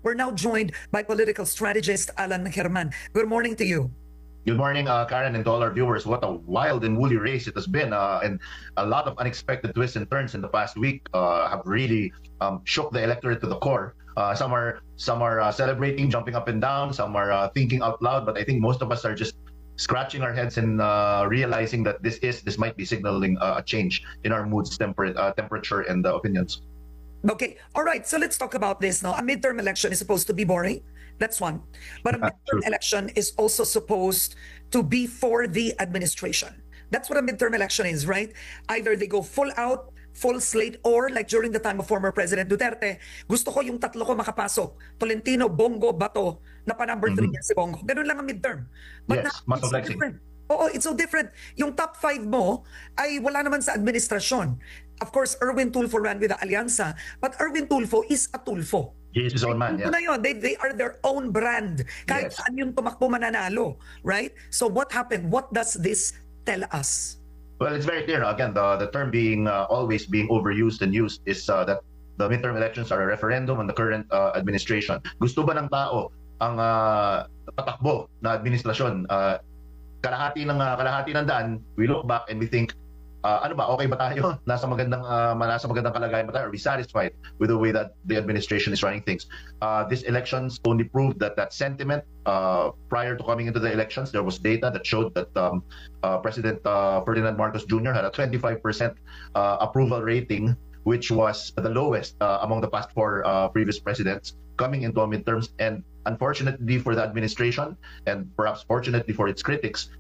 We're now joined by political strategist Alan Herman. Good morning to you. Good morning, Karen, and to all our viewers. What a wild and woolly race it has been, and a lot of unexpected twists and turns in the past week have really shook the electorate to the core. Some are celebrating, jumping up and down. Some are thinking out loud. But I think most of us are just scratching our heads and realizing that this might be signaling a change in our moods, temperature, and opinions. Okay, all right. So let's talk about this now. A midterm election is supposed to be boring. That's one. But a midterm election is also supposed to be for the administration. That's what a midterm election is, right? Either they go full out, full slate, or like during the time of former President Duterte, gusto ko yung tatlo ko makapasok. Tolentino, Bongo, Bato, na pa-number 3 niya si Bongo. Ganun lang ang midterm. But yes, now, it's so different. Oo, it's so different. Yung top 5 mo ay wala naman sa administrasyon. Of course, Erwin Tulfo ran with the Alianza, but Erwin Tulfo is a Tulfo. He is his own man, yeah. Yun. They are their own brand. Kahit Yes. saan yung tumakbo mananalo, right? So what happened? What does this tell us? Well, it's very clear. Again, the term being always being overused and used is that the midterm elections are a referendum on the current administration. Gusto ba ng tao ang patakbo na administrasyon? Kalahati ng daan, we look back and we think, ano ba, okay ba tayo? Nasa magandang kalagayan ba tayo? Are we satisfied with the way that the administration is running things? These elections only proved that sentiment. Prior to coming into the elections, there was data that showed that President Ferdinand Marcos Jr. had a 25% approval rating, which was the lowest among the past 4 previous presidents coming into midterms. And unfortunately for the administration, and perhaps fortunately for its critics,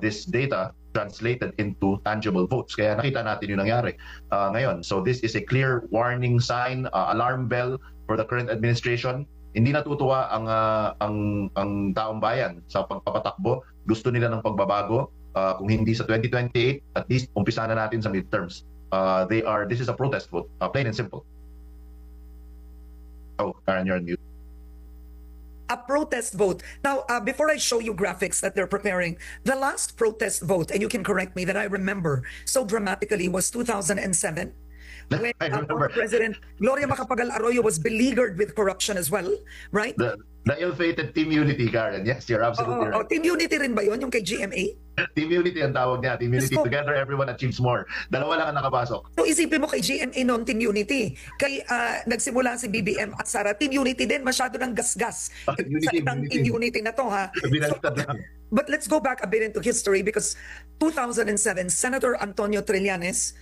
this data translated into tangible votes. Kaya nakita natin yung nangyari ngayon. So this is a clear warning sign, alarm bell for the current administration. Hindi natutuwa ang taong bayan sa pagpapatakbo. Gusto nila ng pagbabago. Kung hindi sa 2028, at least umpisa na natin sa midterms. This is a protest vote, plain and simple. Oh, Karen, you're on mute. A protest vote. Now, before I show you graphics that they're preparing, the last protest vote, and you can correct me, that I remember so dramatically was 2007. When I remember. President Gloria Macapagal Arroyo was beleaguered with corruption as well, right? The ill-fated Team Unity, Karen. Yes, you're absolutely right. Team Unity rin ba yun, yung kay GMA? Team Unity ang tawag niya. Team Unity, together everyone achieves more. Dalawa lang ang nakapasok. So isipin mo kay GMA noon, Team Unity. Kay nagsimula si BBM at Sara, Team Unity din, masyado ng gasgas. Team Unity na to, ha? But let's go back a bit into history because 2007, Senator Antonio Trillanes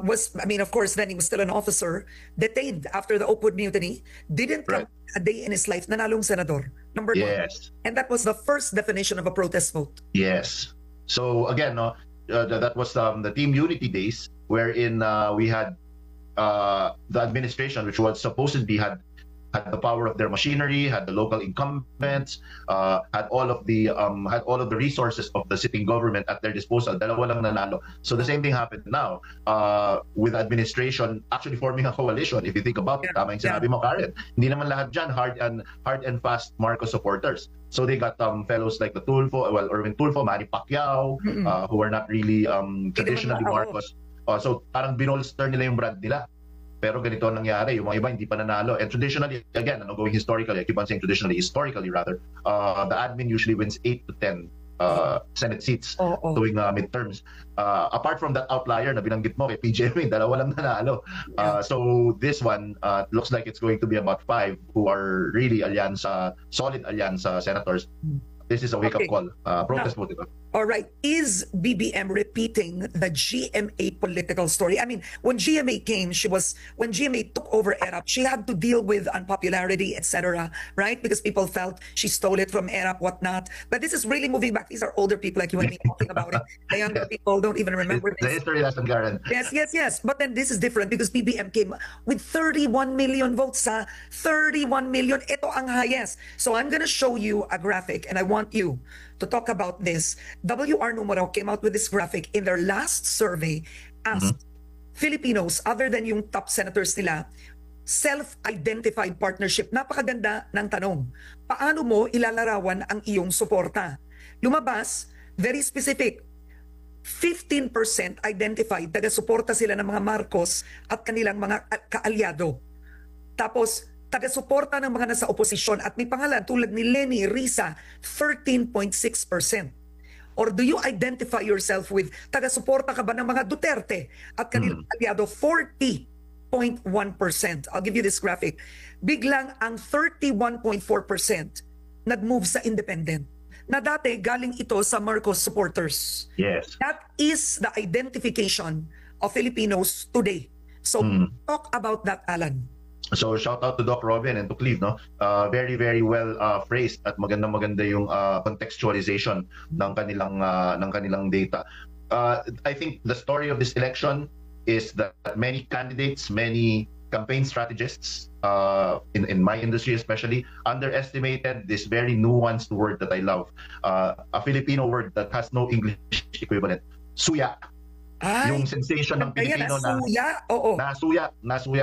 was, I mean, of course, then he was still an officer, detained after the Oakwood Mutiny, didn't come a day in his life, nanalong senador, number 1. Yes. And that was the first definition of a protest vote. Yes. So again, that was the Team Unity days, wherein we had the administration, which was supposedly had the power of their machinery, had the local incumbents, had all of the resources of the sitting government at their disposal. Dalawa lang nanalo. So the same thing happened now with administration actually forming a coalition. If you think about it, tama yung sinabi mo, Karen. Hindi naman lahat dyan hard and fast Marcos supporters. So they got fellows like the Tulfo, Erwin Tulfo, Manny Pacquiao, who are not really traditionally Marcos. So parang binolster nila yung brand nila. Pero ganito ang nangyari, yung mga iba hindi pa nanalo. And traditionally, again, going historically, I keep on saying historically rather, the admin usually wins 8 to 10 Senate seats doing midterms. Apart from that outlier na binanggit mo kay PJM, dalawa lang nanalo. So this one looks like it's going to be about 5 who are really solid alyansa senators. This is a wake-up call. Protest vote ito. All right. Is BBM repeating the GMA political story? I mean, when GMA came, when GMA took over ERAP, she had to deal with unpopularity, etc., right? Because people felt she stole it from ERAP, whatnot. But this is really moving back. These are older people like you and me talking about it. The younger people don't even remember this. The history lesson, Karen. Yes. But then this is different because BBM came with 31 million votes. 31 million. Ito ang highest. So I'm going to show you a graphic and I want you to talk about this. WR Numero came out with this graphic in their last survey, asked Filipinos, other than yung top senators nila, self-identified partnership. Napakaganda ng tanong. Paano mo ilalarawan ang iyong suporta? Lumabas, very specific. 15% identified, taga-suporta sila ng mga Marcos at kanilang mga kaalyado. Tapos taga-suporta ng mga nasa oposisyon at may pangalan tulad ni Lenny Risa, 13.6%. Or do you identify yourself with taga-suporta ka ba ng mga Duterte at kanilang aliado, 40.1%. I'll give you this graphic. Biglang ang 31.4% nag-move sa independent. Na dati galing ito sa Marcos supporters. Yes. That is the identification of Filipinos today. So talk about that, Alan. So shout out to Doc Robin and to Cleve, no? Very very well phrased at maganda yung contextualization ng kanilang data. I think the story of this election is that many candidates, many campaign strategists in my industry especially underestimated this very nuanced word that I love, a Filipino word that has no English equivalent, suya. Yung sensation ng Pilipino nasuya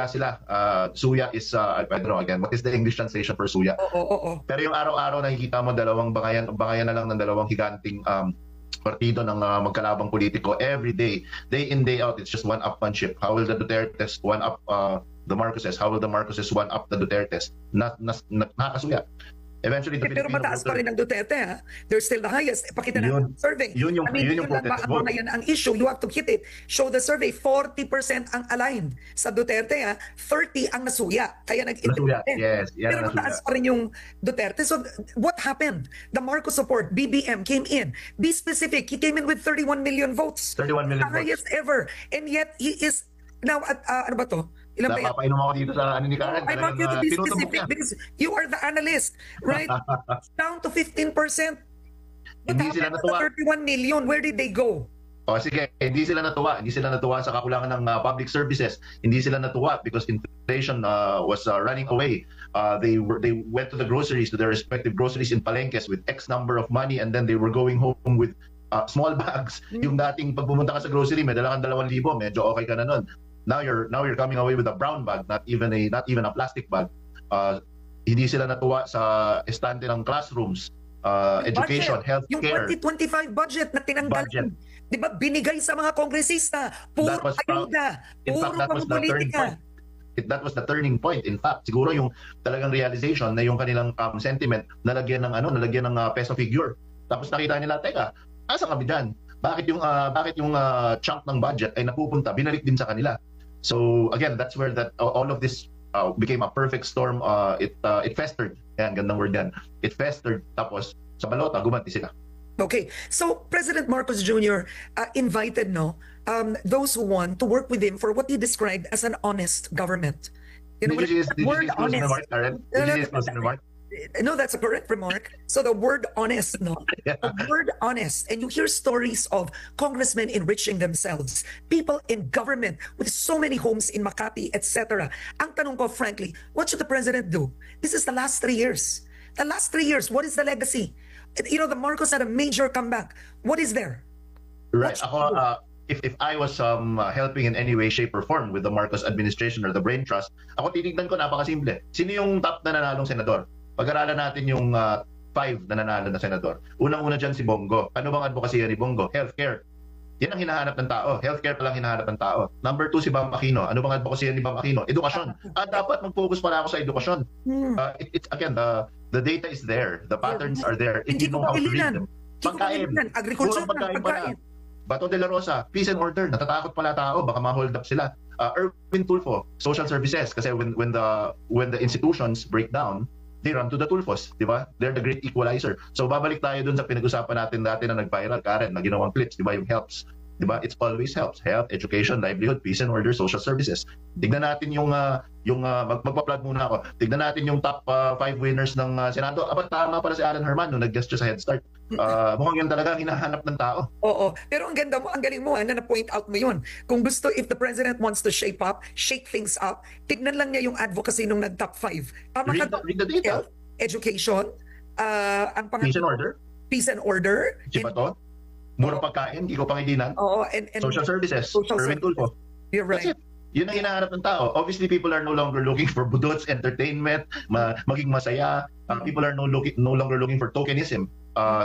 sila. Suya is, I don't know again, what is the English translation for suya? Pero yung araw-araw nakikita mo dalawang bangayan na lang ng dalawang higanting partido ng magkalabang politiko every day in, day out. It's just one-upmanship. How will the Dutertes one up the Marcoses? How will the Marcoses one up the Dutertes? Nakakasuya. Eventually, the pero mataas pa rin ang Duterte, ha? They're still the highest. Pakita na ang survey. Yun yung ba ang mga yan ang issue? You have to hit it. Show the survey. 40% ang aligned sa Duterte, ha? 30 ang nasuya. Kaya nag-independent. Yes, pero mataas pa rin yung Duterte. So what happened? The Marcos support, BBM, came in. Be specific. He came in with 31 million votes. 31 million votes. The highest ever. And yet, he is now at, ano ba to? Napapainom ako dito sa ni Karen. I want you to be specific because you are the analyst, right? Down to 15%. What happened to the 31 million? Where did they go? Sige, hindi sila natuwa. Hindi sila natuwa sa kakulangan ng public services. Hindi sila natuwa because inflation was running away. They went to the groceries, to their respective groceries in palengkes with X number of money, and then they were going home with small bags. Yung dating pag pumunta ka sa grocery, may dala kang 2,000, medyo okay ka na nun. Now you're coming away with a brown bag, not even a plastic bag. Hindi sila natuwa sa estante ng classrooms, education, healthcare. Yung 2025 budget na tinanggalan, di ba, binigay sa mga kongresista, puro ayuda, puro pang-politika. That was the turning point. In fact, siguro yung talagang realization na yung kanilang sentiment nalagyan ng peso figure. Tapos nakita nila, teka, asa kami dyan? Bakit yung chunk ng budget ay napupunta, binalik din sa kanila. So again, that's where all of this became a perfect storm. It festered. Yan, gandang word yan. It festered. Tapos sa balota, gumanti sila. Okay, so President Marcos Jr. Invited those who want to work with him for what he described as an honest government. Did you just close the remark, Karen? Did you just close the remark? No, that's a correct remark. So the word honest, the word honest, and you hear stories of congressmen enriching themselves, people in government with so many homes in Makati, etc. Ang tanong ko, frankly, what should the president do? This is the last 3 years. The last 3 years, what is the legacy? You know, the Marcos had a major comeback. What is there? Right. If I was helping in any way, shape, or form with the Marcos administration or the Brain Trust, ako titignan ko, napakasimple. Sino yung top na nanalong senador? Pag-aralan natin yung 5 na nanalo na senador. Unang-una dyan si Bongo. Ano bang advokasya ni Bongo? Healthcare. Yan ang hinahanap ng tao. Healthcare pa lang hinahanap ng tao. Number 2 si Bam Aquino. Ano bang advokasya ni Bam Aquino? Edukasyon. Dapat mag-focus pala ako sa edukasyon. It's again, the data is there. The patterns are there. If you know how to read them. Pagkain. Agriculture. Pagkain. Bato de la Rosa, peace and order. Natatakot pala tao, baka ma-hold up sila. Erwin Tulfo, social services. Kasi when the institutions break down, they run to the Tulfos, di ba? They're the great equalizer. So babalik tayo dun sa pinag-usapan natin dati na nag-viral, Karen, na ginawang clips, di ba? Yung helps. Di ba? It's always helps. Health, education, livelihood, peace and order, social services. Tignan natin magpa-plug muna ako. Tignan natin yung top 5 winners ng Senado. Tama pala si Alan Herman nung nag-guest siya sa Head Start. Mukhang yun talaga hinahanap ng tao. Oo. Pero ang ganda mo, ang galing mo na na-point out mo yun. Kung gusto, if the president wants to shake things up, tignan lang niya yung advocacy nung nag-top 5. Read the data. Health, education, ang peace and order. Peace and order. Chibato. Murang pagkain, Kiko Pangilinan. Oo. And social services. Erwin Tulfo. You're right. That's it. Yun ang hinahanap ng tao. Obviously, people are no longer looking for budots, entertainment, maging masaya. People are no longer looking for tokenism.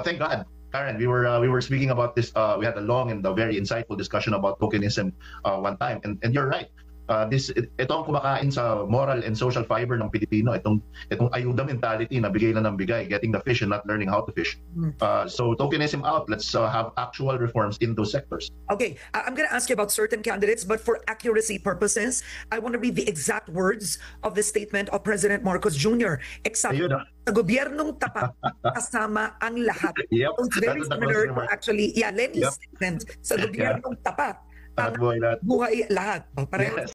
Thank God, Karen, we were speaking about this. We had a long and a very insightful discussion about tokenism one time, and you're right. ito ang kumakain sa moral and social fiber ng Pilipino, itong ayuda mentality na bigay lang ng bigay, getting the fish and not learning how to fish. So tokenism out, let's have actual reforms in those sectors. Okay, I'm going to ask you about certain candidates, but for accuracy purposes, I want to read the exact words of the statement of President Marcos Jr. Ayun, Sa gobyernong tapat, kasama ang lahat. Yep, So it's very that is the similar closing to remark. actually, Lenny's Yep. statement. Sa gobyernong tapat, At buhay lahat. buhay lahat. Pareho Yes.